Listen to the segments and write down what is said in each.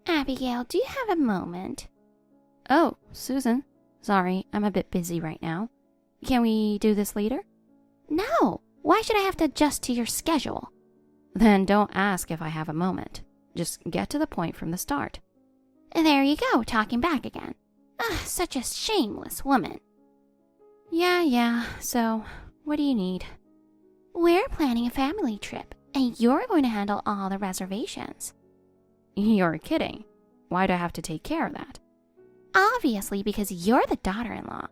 Abigail, do you have a moment? Oh, Susan. Sorry, I'm a bit busy right now. Can we do this later? No. Why should I have to adjust to your schedule? Then don't ask if I have a moment. Just get to the point from the start. There you go, talking back again. Such a shameless woman. Yeah. So, what do you need? We're planning a family trip, and you're going to handle all the reservations. You're kidding. Why do I have to take care of that? Obviously, because you're the daughter-in-law.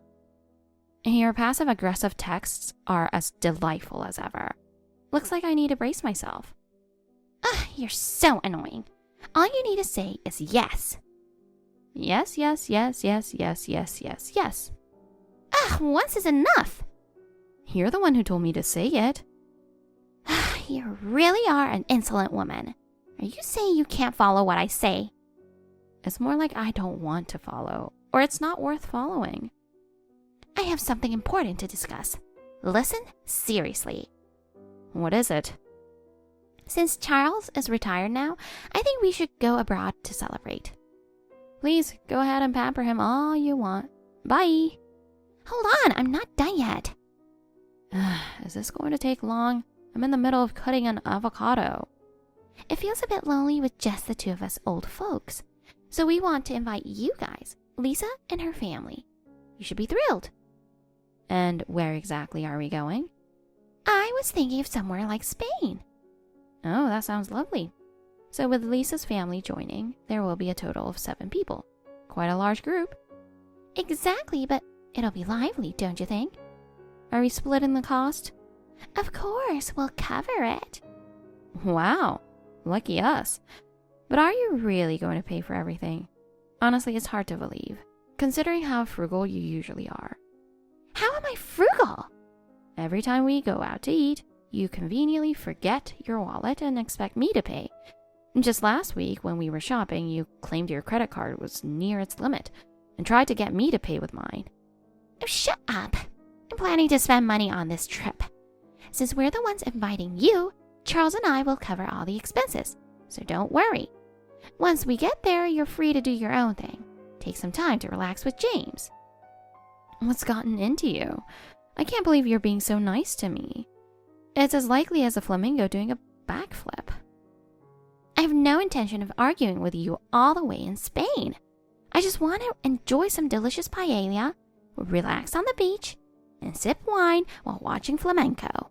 Your passive-aggressive texts are as delightful as ever. Looks like I need to brace myself. You're so annoying. All you need to say is yes. Yes. Once is enough. You're the one who told me to say it. You really are an insolent woman. Are you saying you can't follow what I say? It's more like I don't want to follow, or it's not worth following. I have something important to discuss. Listen seriously. What is it? Since Charles is retired now, I think we should go abroad to celebrate. Please, go ahead and pamper him all you want. Bye. Hold on, I'm not done yet. Is this going to take long? I'm in the middle of cutting an avocado. It feels a bit lonely with just the two of us old folks. So we want to invite you guys, Lisa and her family. You should be thrilled. And where exactly are we going? I was thinking of somewhere like Spain. Oh, that sounds lovely. So with Lisa's family joining, there will be a total of 7 people. Quite a large group. Exactly, but it'll be lively, don't you think? Are we splitting the cost? Of course, we'll cover it. Wow, lucky us. But are you really going to pay for everything? Honestly, it's hard to believe, considering how frugal you usually are. How am I frugal? Every time we go out to eat, you conveniently forget your wallet and expect me to pay. Just last week, when we were shopping, you claimed your credit card was near its limit and tried to get me to pay with mine. Oh, shut up. I'm planning to spend money on this trip. Since we're the ones inviting you, Charles and I will cover all the expenses, so don't worry. Once we get there, you're free to do your own thing. Take some time to relax with James. What's gotten into you? I can't believe you're being so nice to me. It's as likely as a flamingo doing a backflip. I have no intention of arguing with you all the way in Spain. I just want to enjoy some delicious paella, relax on the beach, and sip wine while watching flamenco.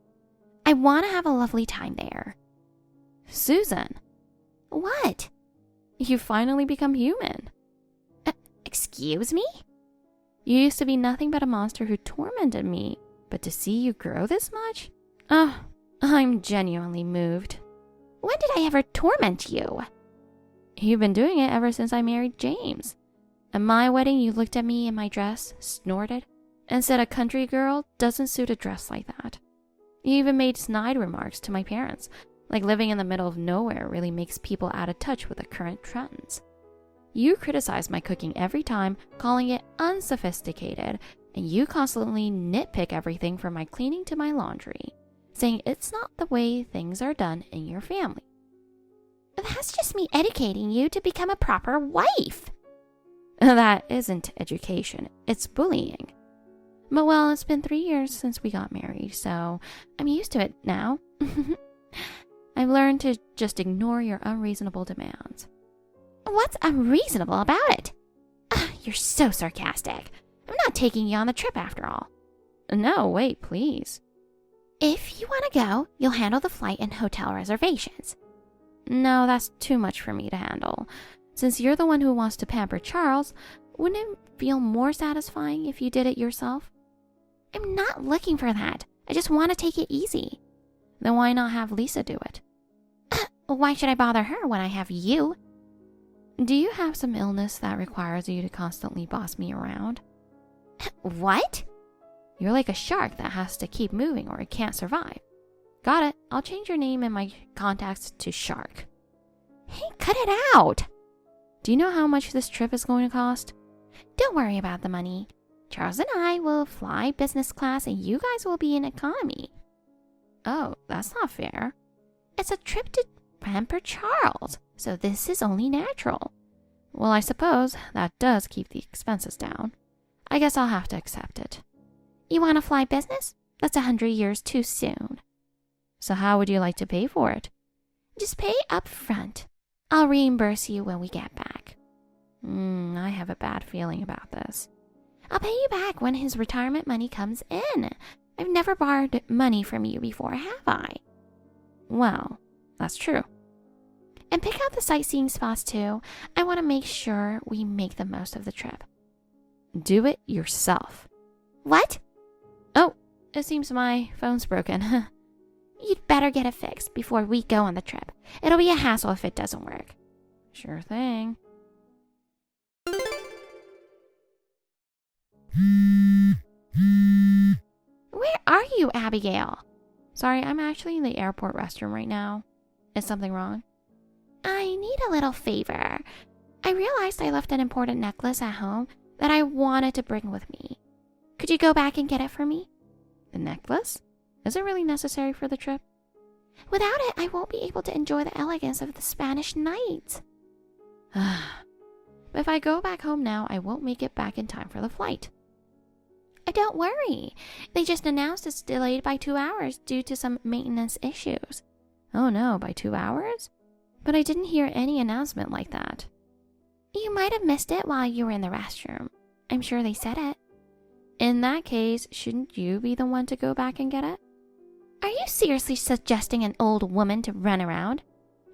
I want to have a lovely time there. Susan. What? You finally become human. Excuse me? You used to be nothing but a monster who tormented me, but to see you grow this much? Oh, I'm genuinely moved. When did I ever torment you? You've been doing it ever since I married James. At my wedding, you looked at me in my dress, snorted, and said a country girl doesn't suit a dress like that. You even made snide remarks to my parents, like living in the middle of nowhere really makes people out of touch with the current trends. You criticize my cooking every time, calling it unsophisticated, and you constantly nitpick everything from my cleaning to my laundry, saying it's not the way things are done in your family. That's just me educating you to become a proper wife. That isn't education, it's bullying. But well, it's been 3 years since we got married, so I'm used to it now. I've learned to just ignore your unreasonable demands. What's unreasonable about it? You're so sarcastic. I'm not taking you on the trip after all. No, wait, please. If you want to go, you'll handle the flight and hotel reservations. No, that's too much for me to handle. Since you're the one who wants to pamper Charles, wouldn't it feel more satisfying if you did it yourself? I'm not looking for that. I just want to take it easy. Then why not have Lisa do it? Why should I bother her when I have you? Do you have some illness that requires you to constantly boss me around? What? You're like a shark that has to keep moving or it can't survive. Got it. I'll change your name in my contacts to Shark. Hey, cut it out! Do you know how much this trip is going to cost? Don't worry about the money. Charles and I will fly business class and you guys will be in economy. Oh, that's not fair. It's a trip to pamper Charles, so this is only natural. Well, I suppose that does keep the expenses down. I guess I'll have to accept it. You want to fly business? That's 100 years too soon. So how would you like to pay for it? Just pay up front. I'll reimburse you when we get back. I have a bad feeling about this. I'll pay you back when his retirement money comes in. I've never borrowed money from you before, have I? Well, that's true. And pick out the sightseeing spots too. I want to make sure we make the most of the trip. Do it yourself. What? Oh, it seems my phone's broken. You'd better get it fixed before we go on the trip. It'll be a hassle if it doesn't work. Sure thing. Where are you, Abigail? Sorry, I'm actually in the airport restroom right now. Is something wrong? I need a little favor. I realized I left an important necklace at home that I wanted to bring with me. Could you go back and get it for me? The necklace? Is it really necessary for the trip? Without it, I won't be able to enjoy the elegance of the Spanish night. But if I go back home now, I won't make it back in time for the flight. Don't worry. They just announced it's delayed by 2 hours due to some maintenance issues. Oh no, by 2 hours? But I didn't hear any announcement like that. You might have missed it while you were in the restroom. I'm sure they said it. In that case, shouldn't you be the one to go back and get it? Are you seriously suggesting an old woman to run around?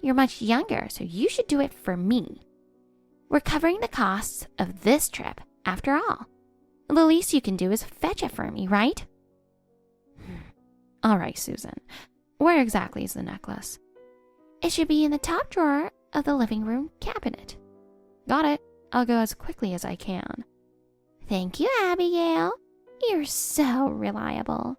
You're much younger, so you should do it for me. We're covering the costs of this trip, after all. The least you can do is fetch it for me, right? All right, Susan. Where exactly is the necklace? It should be in the top drawer of the living room cabinet. Got it. I'll go as quickly as I can. Thank you, Abigail. You're so reliable.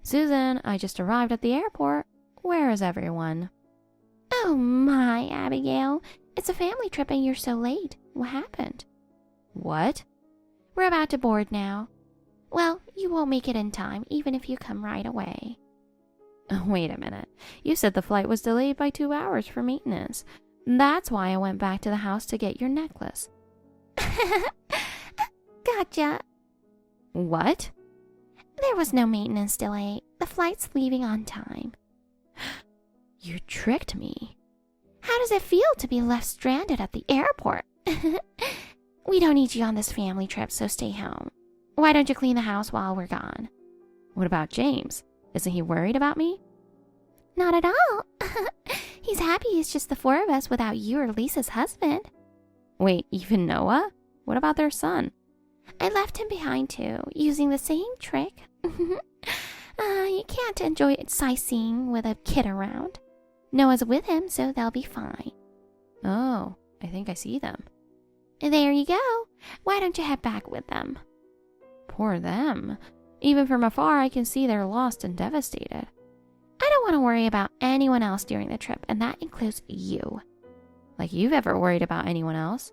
Susan, I just arrived at the airport. Where is everyone? Oh my, Abigail. It's a family trip and you're so late. What happened? What? We're about to board now. Well, you won't make it in time, even if you come right away. Wait a minute. You said the flight was delayed by 2 hours for maintenance. That's why I went back to the house to get your necklace. Gotcha. What? There was no maintenance delay. The flight's leaving on time. You tricked me. How does it feel to be left stranded at the airport? We don't need you on this family trip, so stay home. Why don't you clean the house while we're gone? What about James? Isn't he worried about me? Not at all. He's happy it's just the 4 of us without you or Lisa's husband. Wait, even Noah? What about their son? I left him behind too, using the same trick. You can't enjoy sightseeing with a kid around. Noah's with him, so they'll be fine. Oh, I think I see them. There you go. Why don't you head back with them? Poor them. Even from afar, I can see they're lost and devastated. I don't want to worry about anyone else during the trip, and that includes you. Like you've ever worried about anyone else?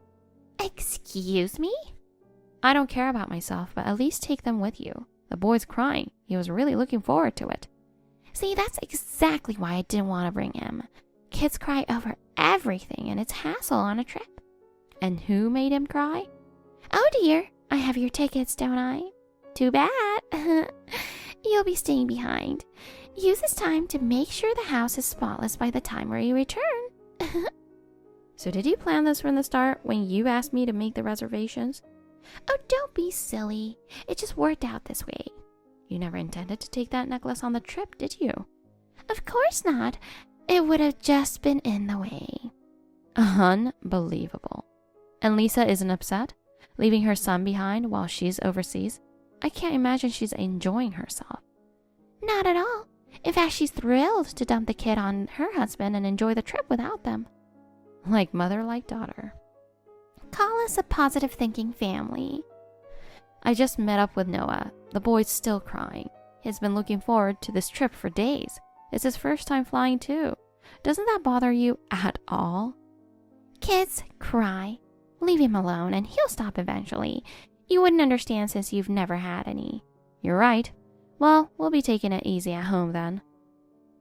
Excuse me? I don't care about myself, but at least take them with you. The boy's crying. He was really looking forward to it. See, that's exactly why I didn't want to bring him. Kids cry over everything, and it's hassle on a trip. And who made him cry? Oh dear, I have your tickets, don't I? Too bad. You'll be staying behind. Use this time to make sure the house is spotless by the time we return. So did you plan this from the start when you asked me to make the reservations? Oh, don't be silly. It just worked out this way. You never intended to take that necklace on the trip, did you? Of course not. It would have just been in the way. Unbelievable. And Lisa isn't upset, leaving her son behind while she's overseas? I can't imagine she's enjoying herself. Not at all. In fact, she's thrilled to dump the kid on her husband and enjoy the trip without them. Like mother, like daughter. Call us a positive thinking family. I just met up with Noah. The boy's still crying. He's been looking forward to this trip for days. It's his first time flying too. Doesn't that bother you at all? Kids cry. Leave him alone and he'll stop eventually. You wouldn't understand since you've never had any. You're right. Well, we'll be taking it easy at home then.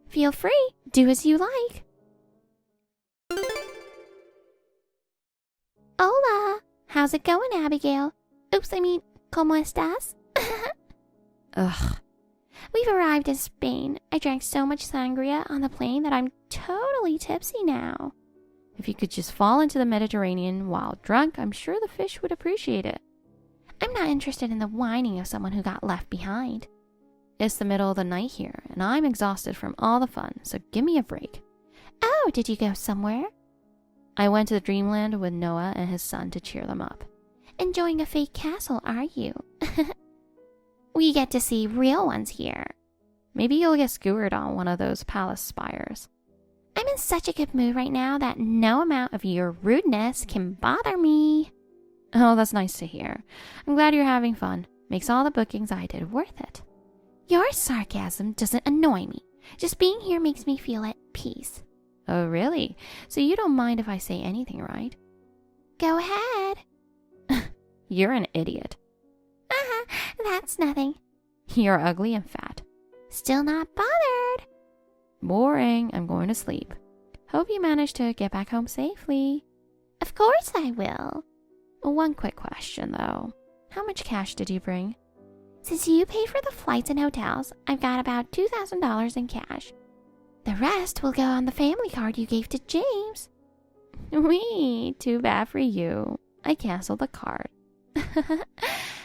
Feel free. Do as you like. Hola. How's it going, Abigail? Oops, I mean, ¿cómo estás? Ugh. We've arrived in Spain. I drank so much sangria on the plane that I'm totally tipsy now. If you could just fall into the Mediterranean while drunk, I'm sure the fish would appreciate it. I'm not interested in the whining of someone who got left behind. It's the middle of the night here, and I'm exhausted from all the fun, so give me a break. Oh, did you go somewhere? I went to the Dreamland with Noah and his son to cheer them up. Enjoying a fake castle, are you? We get to see real ones here. Maybe you'll get skewered on one of those palace spires. I'm in such a good mood right now that no amount of your rudeness can bother me. Oh, that's nice to hear. I'm glad you're having fun. Makes all the bookings I did worth it. Your sarcasm doesn't annoy me. Just being here makes me feel at peace. Oh, really? So you don't mind if I say anything, right? Go ahead. You're an idiot. That's nothing. You're ugly and fat. Still not bothered. Boring. I'm going to sleep. Hope you managed to get back home safely. Of course I will. One quick question, though. How much cash did you bring? Since you paid for the flights and hotels, I've got about $2,000 in cash. The rest will go on the family card you gave to James. Wee, too bad for you. I canceled the card.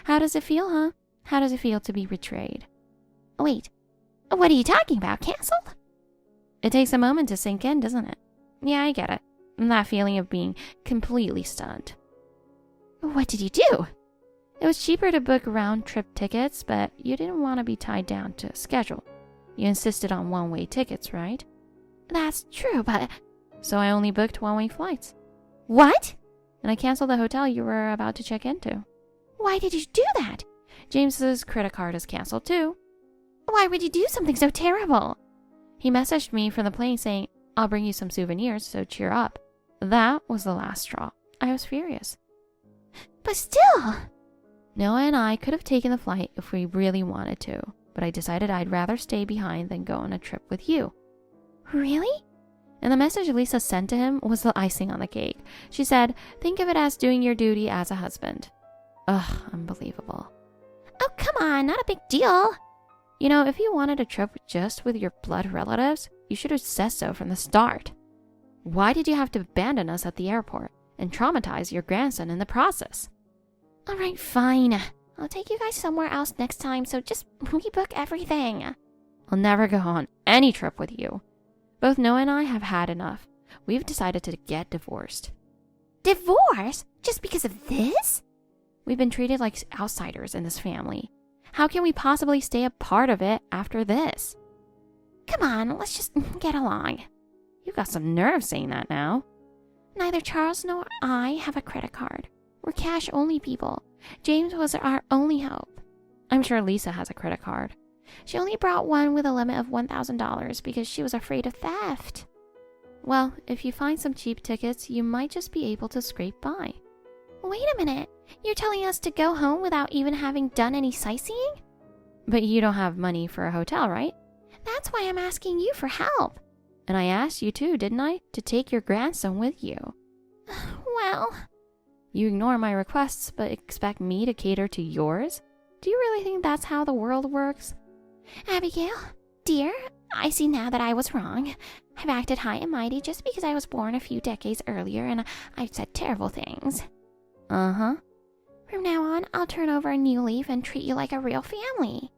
How does it feel, huh? How does it feel to be betrayed? Wait, what are you talking about? Canceled? It takes a moment to sink in, doesn't it? Yeah, I get it. That feeling of being completely stunned. What did you do? It was cheaper to book round-trip tickets, but you didn't want to be tied down to a schedule. You insisted on one-way tickets, right? That's true, but... So I only booked one-way flights. What? And I canceled the hotel you were about to check into. Why did you do that? James's credit card is canceled too. Why would you do something so terrible? He messaged me from the plane saying, I'll bring you some souvenirs, so cheer up. That was the last straw. I was furious. But still... Noah and I could have taken the flight if we really wanted to, but I decided I'd rather stay behind than go on a trip with you. Really? And the message Lisa sent to him was the icing on the cake. She said, think of it as doing your duty as a husband. Ugh, unbelievable. Oh, come on, not a big deal. You know, if you wanted a trip just with your blood relatives, you should have said so from the start. Why did you have to abandon us at the airport and traumatize your grandson in the process? All right, fine. I'll take you guys somewhere else next time, so just rebook everything. I'll never go on any trip with you. Both Noah and I have had enough. We've decided to get divorced. Divorce? Just because of this? We've been treated like outsiders in this family. How can we possibly stay a part of it after this? Come on, let's just get along. You've got some nerve saying that now. Neither Charles nor I have a credit card. We're cash-only people. James was our only hope. I'm sure Lisa has a credit card. She only brought one with a limit of $1,000 because she was afraid of theft. Well, if you find some cheap tickets, you might just be able to scrape by. Wait a minute. You're telling us to go home without even having done any sightseeing? But you don't have money for a hotel, right? That's why I'm asking you for help. And I asked you too, didn't I? To take your grandson with you. Well... You ignore my requests, but expect me to cater to yours? Do you really think that's how the world works? Abigail, dear, I see now that I was wrong. I've acted high and mighty just because I was born a few decades earlier and I've said terrible things. Uh-huh. From now on, I'll turn over a new leaf and treat you like a real family.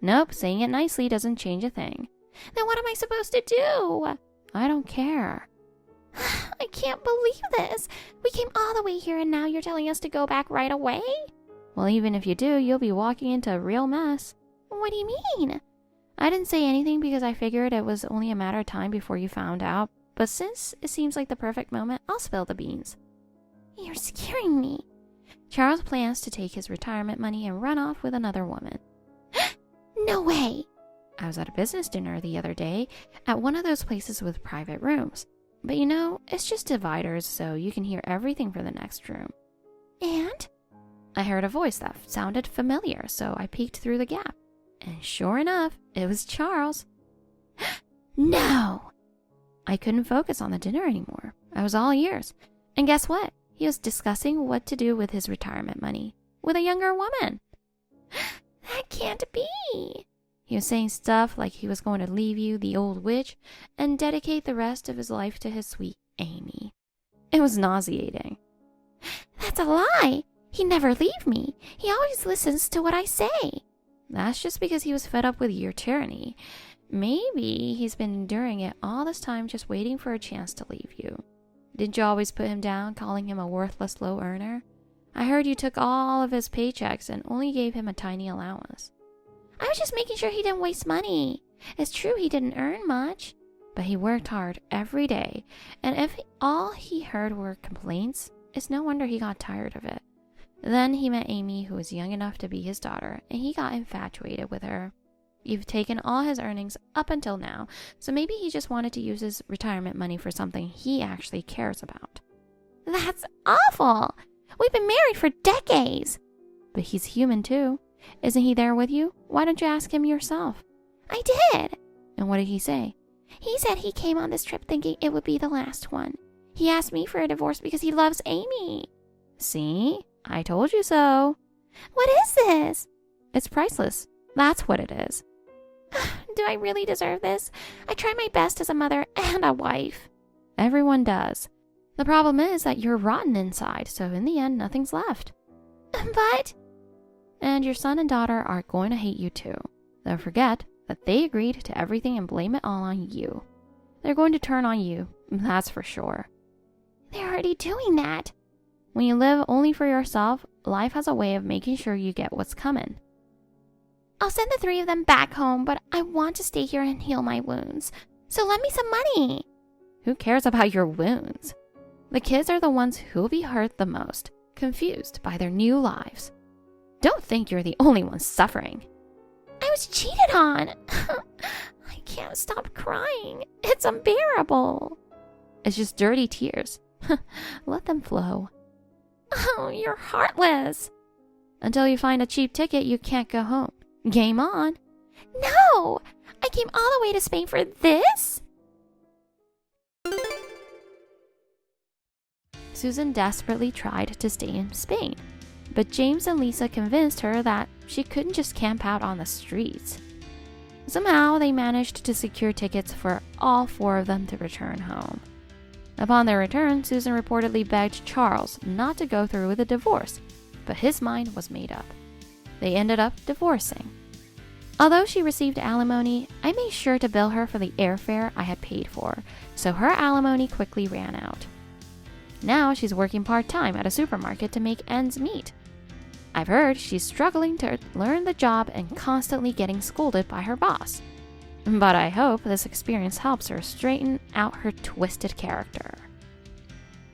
Nope, saying it nicely doesn't change a thing. Then what am I supposed to do? I don't care. I can't believe this. We came all the way here and now you're telling us to go back right away? Well, even if you do, you'll be walking into a real mess. What do you mean? I didn't say anything because I figured it was only a matter of time before you found out. But since it seems like the perfect moment, I'll spill the beans. You're scaring me. Charles plans to take his retirement money and run off with another woman. No way. I was at a business dinner the other day at one of those places with private rooms. But you know, it's just dividers, so you can hear everything from the next room. And? I heard a voice that sounded familiar, so I peeked through the gap. And sure enough, it was Charles. No! I couldn't focus on the dinner anymore. I was all ears. And guess what? He was discussing what to do with his retirement money with a younger woman. That can't be. He was saying stuff like he was going to leave you, the old witch, and dedicate the rest of his life to his sweet Amy. It was nauseating. That's a lie. He'd never leave me. He always listens to what I say. That's just because he was fed up with your tyranny. Maybe he's been enduring it all this time just waiting for a chance to leave you. Didn't you always put him down, calling him a worthless low earner? I heard you took all of his paychecks and only gave him a tiny allowance. I was just making sure he didn't waste money. It's true he didn't earn much. But he worked hard every day, and if all he heard were complaints, it's no wonder he got tired of it. Then he met Amy, who was young enough to be his daughter, and he got infatuated with her. You've taken all his earnings up until now, so maybe he just wanted to use his retirement money for something he actually cares about. That's awful! We've been married for decades! But he's human too. Isn't he there with you? Why don't you ask him yourself? I did! And what did he say? He said he came on this trip thinking it would be the last one. He asked me for a divorce because he loves Amy. See? I told you so. What is this? It's priceless. That's what it is. Do I really deserve this? I try my best as a mother and a wife. Everyone does. The problem is that you're rotten inside, so in the end, nothing's left. But... And your son and daughter are going to hate you too. They'll forget that they agreed to everything and blame it all on you. They're going to turn on you, that's for sure. They're already doing that. When you live only for yourself, life has a way of making sure you get what's coming. I'll send the 3 of them back home, but I want to stay here and heal my wounds. So lend me some money. Who cares about your wounds? The kids are the ones who'll be hurt the most, confused by their new lives. Don't think you're the only one suffering. I was cheated on. I can't stop crying. It's unbearable. It's just dirty tears. Let them flow. Oh, you're heartless. Until you find a cheap ticket, you can't go home. Game on. No! I came all the way to Spain for this? Susan desperately tried to stay in Spain, but James and Lisa convinced her that she couldn't just camp out on the streets. Somehow, they managed to secure tickets for all 4 of them to return home. Upon their return, Susan reportedly begged Charles not to go through with a divorce, but his mind was made up. They ended up divorcing. Although she received alimony, I made sure to bill her for the airfare I had paid for, so her alimony quickly ran out. Now she's working part-time at a supermarket to make ends meet. I've heard she's struggling to learn the job and constantly getting scolded by her boss. But I hope this experience helps her straighten out her twisted character.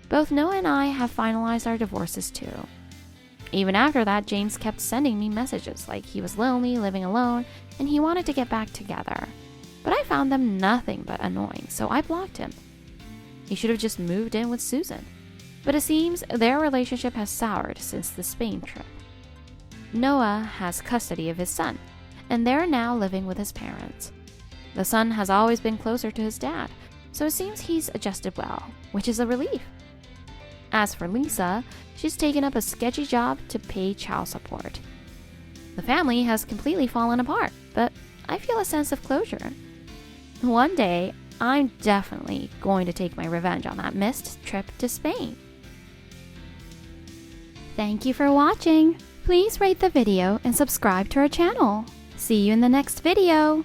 Both Noah and I have finalized our divorces too. Even after that, James kept sending me messages like he was lonely, living alone, and he wanted to get back together. But I found them nothing but annoying, so I blocked him. He should have just moved in with Susan. But it seems their relationship has soured since the Spain trip. Noah has custody of his son, and they're now living with his parents. The son has always been closer to his dad, so it seems he's adjusted well, which is a relief. As for Lisa, she's taken up a sketchy job to pay child support. The family has completely fallen apart, but I feel a sense of closure. One day, I'm definitely going to take my revenge on that missed trip to Spain. Thank you for watching. Please rate the video and subscribe to our channel. See you in the next video.